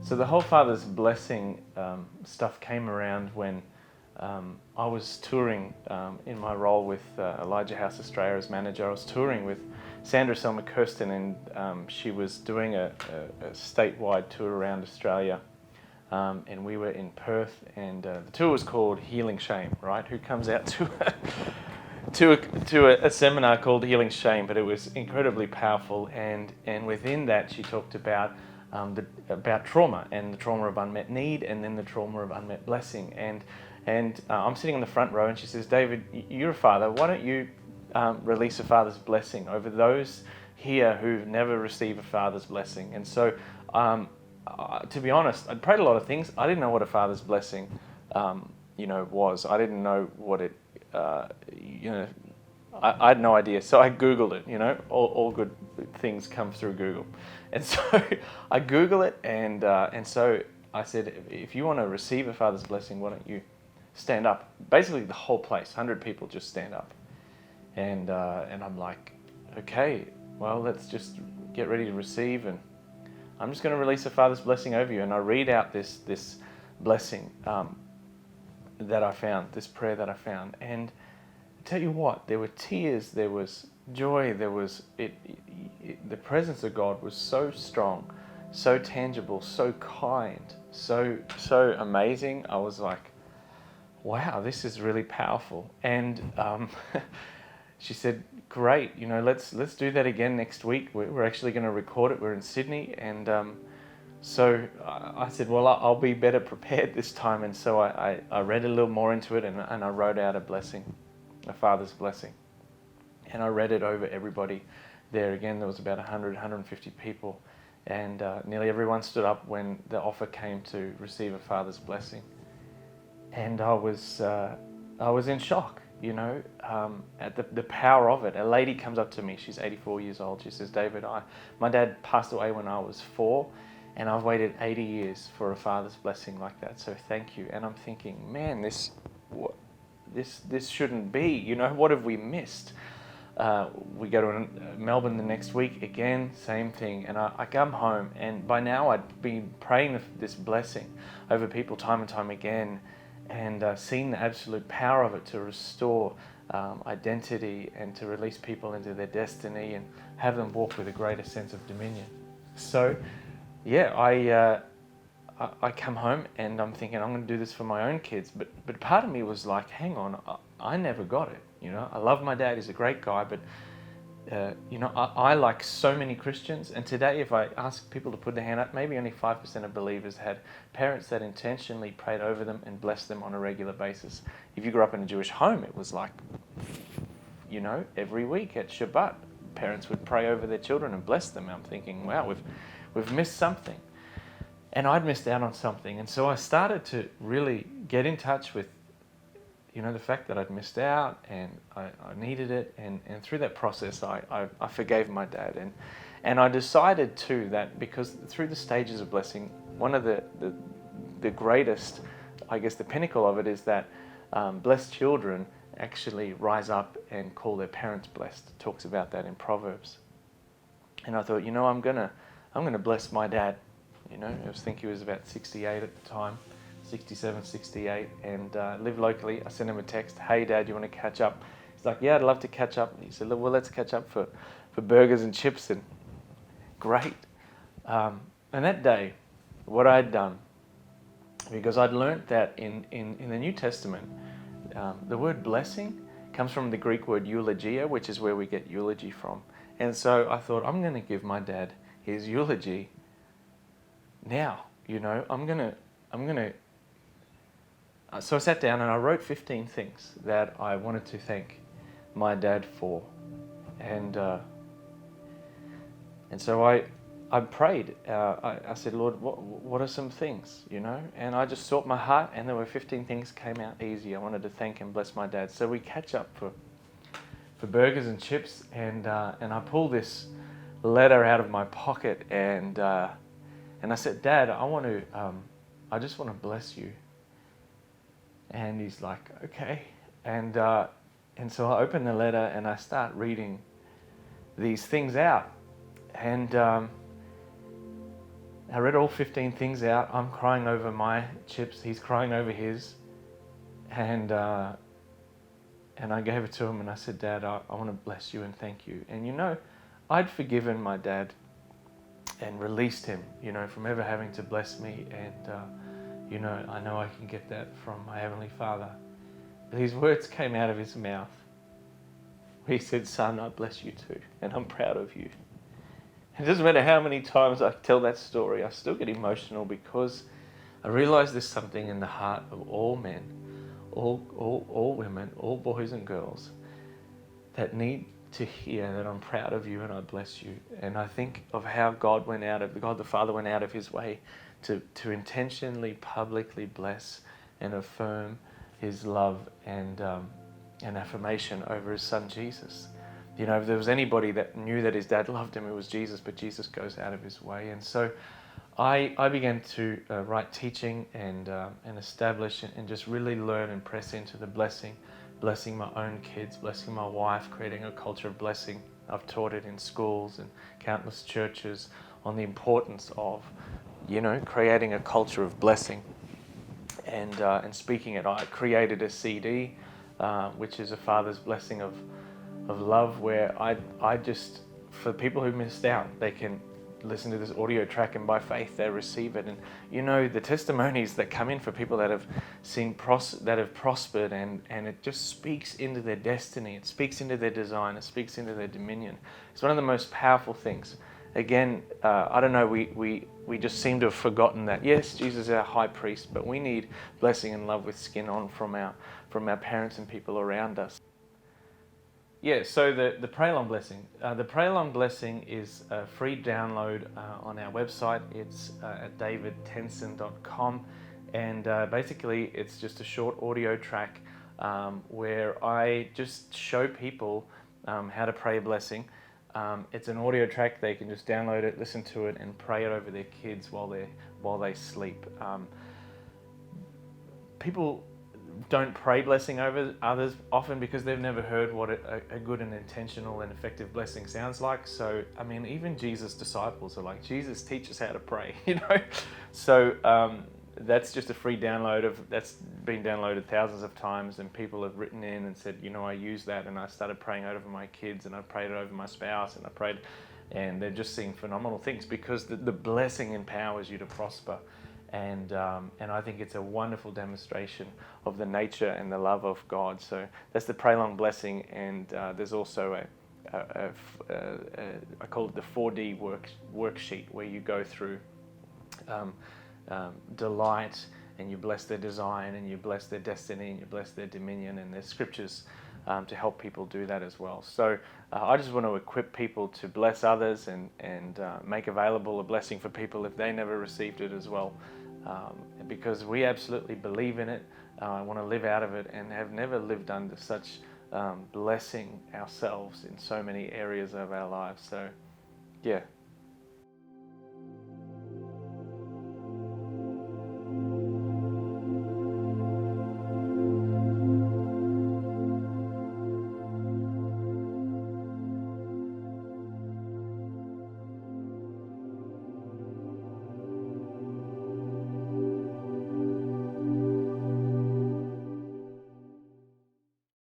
So the whole Father's Blessing stuff came around when I was touring in my role with Elijah House Australia as manager. I was touring with Sandra Selma Kirsten, and she was doing a statewide tour around Australia. And we were in Perth, and the tour was called Healing Shame, right? Who comes out to a seminar called Healing Shame? But it was incredibly powerful, and within that she talked about trauma, and the trauma of unmet need, and then the trauma of unmet blessing. And I'm sitting in the front row, and she says, "David, you're a father. Why don't you release a father's blessing over those here who've never received a father's blessing?" And so, to be honest, I'd prayed a lot of things. I didn't know what a father's blessing, was. I didn't know what it, I had no idea. So I Googled it. All good things come through Google, and so I Google it, and so I said, if you want to receive a father's blessing, why don't you stand up? Basically, the whole place, 100 people, just stand up, and I'm like, okay, well, let's just get ready to receive, and I'm just going to release a father's blessing over you. And I read out this blessing that I found, this prayer that I found. And I tell you what, there were tears, there was joy, there was the presence of God was so strong, so tangible, so kind, so amazing. I was like, wow, this is really powerful. And she said, great, let's do that again next week. We're actually going to record it. We're in Sydney. And so I said, well, I'll be better prepared this time. And so I read a little more into it, and I wrote out a blessing, a father's blessing. And I read it over everybody there. Again, there was about 100, 150 people. And nearly everyone stood up when the offer came to receive a father's blessing. And I was in shock. At the power of it. A lady comes up to me, she's 84 years old. She says, David, my dad passed away when I was 4, and I've waited 80 years for a father's blessing like that, so thank you. And I'm thinking, man, this shouldn't be, what have we missed? We go to Melbourne the next week, again, same thing. And I come home, and by now I'd been praying this blessing over people time and time again, and seeing the absolute power of it to restore identity and to release people into their destiny and have them walk with a greater sense of dominion. So, yeah, I come home and I'm thinking, I'm going to do this for my own kids. But part of me was like, hang on, I never got it. I love my dad, he's a great guy, but I like so many Christians, and today if I ask people to put their hand up, maybe only 5% of believers had parents that intentionally prayed over them and blessed them on a regular basis. If you grew up in a Jewish home, it was like, every week at Shabbat, parents would pray over their children and bless them. I'm thinking, wow, we've missed something. And I'd missed out on something. And so I started to really get in touch with the fact that I'd missed out, and I needed it, and through that process I forgave my dad, and I decided too that because through the stages of blessing, one of the greatest, I guess the pinnacle of it is that blessed children actually rise up and call their parents blessed. It talks about that in Proverbs. And I thought, I'm gonna bless my dad. I think he was about 68 at the time. 67, 68, and live locally. I sent him a text, hey Dad, you want to catch up? He's like, yeah, I'd love to catch up. He said, well, let's catch up for burgers and chips. And great. And that day, what I'd done, because I'd learned that in the New Testament, the word blessing comes from the Greek word eulogia, which is where we get eulogy from. And so I thought, I'm going to give my dad his eulogy now. I'm going to So I sat down and I wrote 15 things that I wanted to thank my dad for, and so I prayed. I said, Lord, what are some things, And I just sought my heart, and there were 15 things came out easy. I wanted to thank and bless my dad. So we catch up for burgers and chips, and I pull this letter out of my pocket, and I said, Dad, I just want to bless you. And he's like, okay. And so I open the letter and I start reading these things out. And I read all 15 things out. I'm crying over my chips. He's crying over his. And I gave it to him and I said, Dad, I want to bless you and thank you. And I'd forgiven my dad and released him, from ever having to bless me. And, I know I can get that from my Heavenly Father. But his words came out of his mouth. He said, son, I bless you too. And I'm proud of you. It doesn't matter how many times I tell that story, I still get emotional because I realize there's something in the heart of all men, all women, all boys and girls that need to hear that I'm proud of you and I bless you. And I think of how God the Father went out of his way to intentionally, publicly bless and affirm his love and affirmation over his son Jesus. If there was anybody that knew that his dad loved him, it was Jesus, but Jesus goes out of his way. And so I began to write teaching and establish and just really learn and press into the blessing my own kids, blessing my wife, creating a culture of blessing. I've taught it in schools and countless churches on the importance of, creating a culture of blessing and speaking it. I created a CD, which is a Father's Blessing of love, where I just, for people who missed out, they can listen to this audio track and by faith they receive it. And the testimonies that come in for people that have that have prospered and it just speaks into their destiny, it speaks into their design, it speaks into their dominion. It's one of the most powerful things. Again, I don't know, we just seem to have forgotten that, yes, Jesus is our high priest, but we need blessing and love with skin on from our parents and people around us. Yeah, so the Pray Along Blessing. The Pray Along Blessing is a free download on our website. It's at davidtensen.com, and basically it's just a short audio track where I just show people how to pray a blessing. It's an audio track. They can just download it, listen to it, and pray it over their kids while they sleep. People don't pray blessing over others often because they've never heard what a good and intentional and effective blessing sounds like. So, even Jesus' disciples are like, Jesus, teach us how to pray, So that's just a free download that's been downloaded thousands of times, and people have written in and said, I use that and I started praying it over my kids and I prayed it over my spouse and they're just seeing phenomenal things because the blessing empowers you to prosper. And I think it's a wonderful demonstration of the nature and the love of God. So that's the Pray Along Blessing, and there's also I call it the 4D worksheet, where you go through delight, and you bless their design, and you bless their destiny, and you bless their dominion, and there's scriptures to help people do that as well. So I just want to equip people to bless others and make available a blessing for people if they never received it as well. Because we absolutely believe in it. I want to live out of it and have never lived under such blessing ourselves in so many areas of our lives. So, yeah,